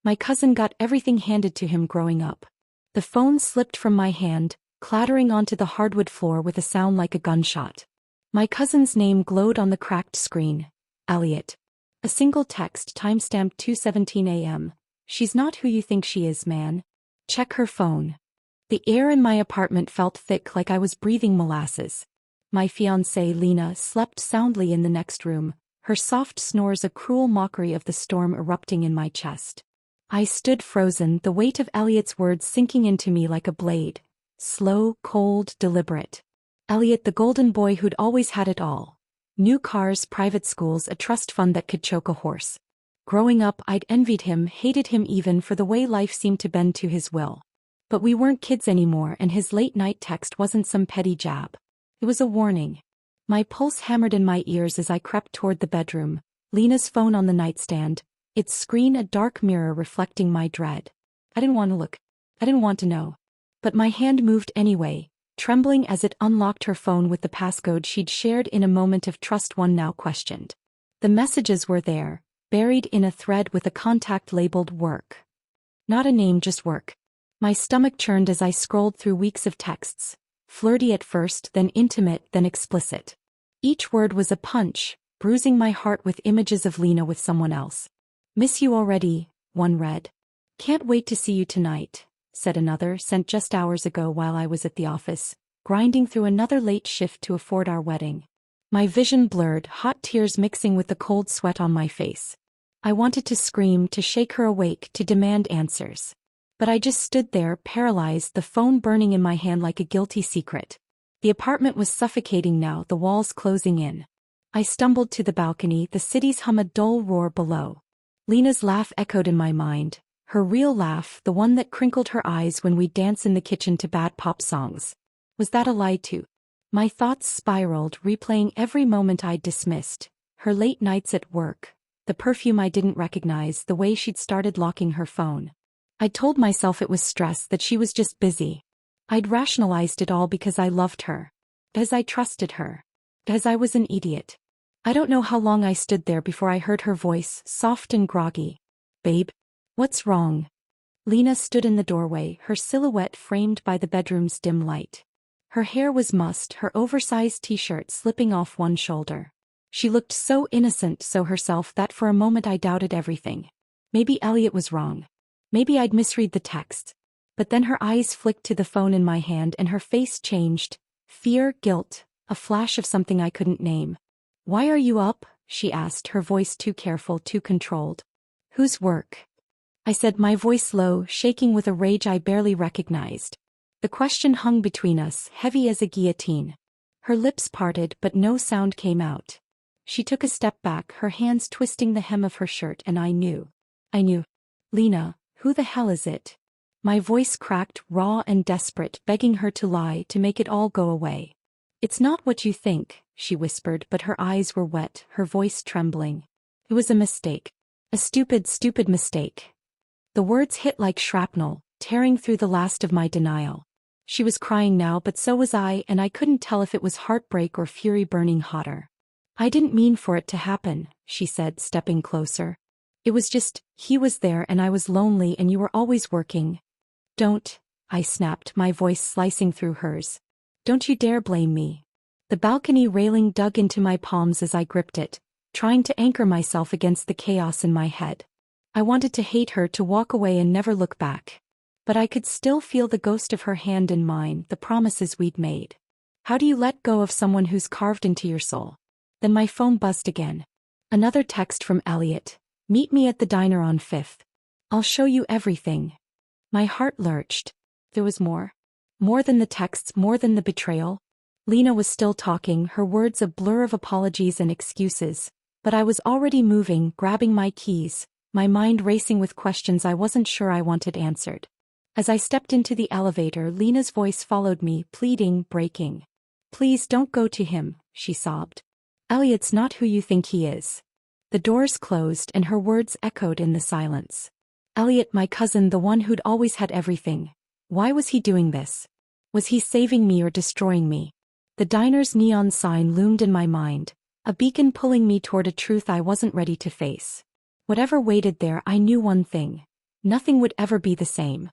My cousin got everything handed to him growing up. The phone slipped from my hand, clattering onto the hardwood floor with a sound like a gunshot. My cousin's name glowed on the cracked screen. Elliot. A single text timestamped 2:17 a.m. She's not who you think she is, man. Check her phone. The air in my apartment felt thick like I was breathing molasses. My fiancée Lena slept soundly in the next room, her soft snores a cruel mockery of the storm erupting in my chest. I stood frozen, the weight of Elliot's words sinking into me like a blade. Slow, cold, deliberate. Elliot, the golden boy who'd always had it all. New cars, private schools, a trust fund that could choke a horse. Growing up, I'd envied him, hated him even for the way life seemed to bend to his will. But we weren't kids anymore, and his late-night text wasn't some petty jab. It was a warning. My pulse hammered in my ears as I crept toward the bedroom, Lena's phone on the nightstand, its screen a dark mirror reflecting my dread. I didn't want to look. I didn't want to know. But my hand moved anyway, trembling as it unlocked her phone with the passcode she'd shared in a moment of trust one now questioned. The messages were there, buried in a thread with a contact labeled work. Not a name, just work. My stomach churned as I scrolled through weeks of texts, flirty at first, then intimate, then explicit. Each word was a punch, bruising my heart with images of Lena with someone else. Miss you already, one read. Can't wait to see you tonight, said another, sent just hours ago while I was at the office, grinding through another late shift to afford our wedding. My vision blurred, hot tears mixing with the cold sweat on my face. I wanted to scream, to shake her awake, to demand answers. But I just stood there, paralyzed, the phone burning in my hand like a guilty secret. The apartment was suffocating now, the walls closing in. I stumbled to the balcony, the city's hum a dull roar below. Lena's laugh echoed in my mind, her real laugh, the one that crinkled her eyes when we'd dance in the kitchen to bad pop songs. Was that a lie too? My thoughts spiraled, replaying every moment I'd dismissed. Her late nights at work, the perfume I didn't recognize, the way she'd started locking her phone. I'd told myself it was stress, that she was just busy. I'd rationalized it all because I loved her. As I trusted her. As I was an idiot. I don't know how long I stood there before I heard her voice, soft and groggy. Babe? What's wrong? Lena stood in the doorway, her silhouette framed by the bedroom's dim light. Her hair was mussed, her oversized t-shirt slipping off one shoulder. She looked so innocent, so herself, that for a moment I doubted everything. Maybe Elliot was wrong. Maybe I'd misread the text. But then her eyes flicked to the phone in my hand and her face changed. Fear, guilt, a flash of something I couldn't name. Why are you up? She asked, her voice too careful, too controlled. Whose work? I said, my voice low, shaking with a rage I barely recognized. The question hung between us, heavy as a guillotine. Her lips parted, but no sound came out. She took a step back, her hands twisting the hem of her shirt, and I knew. Lena, who the hell is it? My voice cracked, raw and desperate, begging her to lie, to make it all go away. It's not what you think, she whispered, but her eyes were wet, her voice trembling. It was a mistake. A stupid, stupid mistake. The words hit like shrapnel, tearing through the last of my denial. She was crying now, but so was I, and I couldn't tell if it was heartbreak or fury burning hotter. I didn't mean for it to happen, she said, stepping closer. It was just, he was there and I was lonely and you were always working. Don't, I snapped, my voice slicing through hers. Don't you dare blame me. The balcony railing dug into my palms as I gripped it, trying to anchor myself against the chaos in my head. I wanted to hate her, to walk away and never look back. But I could still feel the ghost of her hand in mine, the promises we'd made. How do you let go of someone who's carved into your soul? Then my phone buzzed again. Another text from Elliot. Meet me at the diner on 5th. I'll show you everything. My heart lurched. There was more. More than the texts, more than the betrayal. Lena was still talking, her words a blur of apologies and excuses. But I was already moving, grabbing my keys, my mind racing with questions I wasn't sure I wanted answered. As I stepped into the elevator, Lena's voice followed me, pleading, breaking. Please don't go to him, she sobbed. Elliot's not who you think he is. The doors closed and her words echoed in the silence. Elliot, my cousin, the one who'd always had everything. Why was he doing this? Was he saving me or destroying me? The diner's neon sign loomed in my mind, a beacon pulling me toward a truth I wasn't ready to face. Whatever waited there, I knew one thing. Nothing would ever be the same.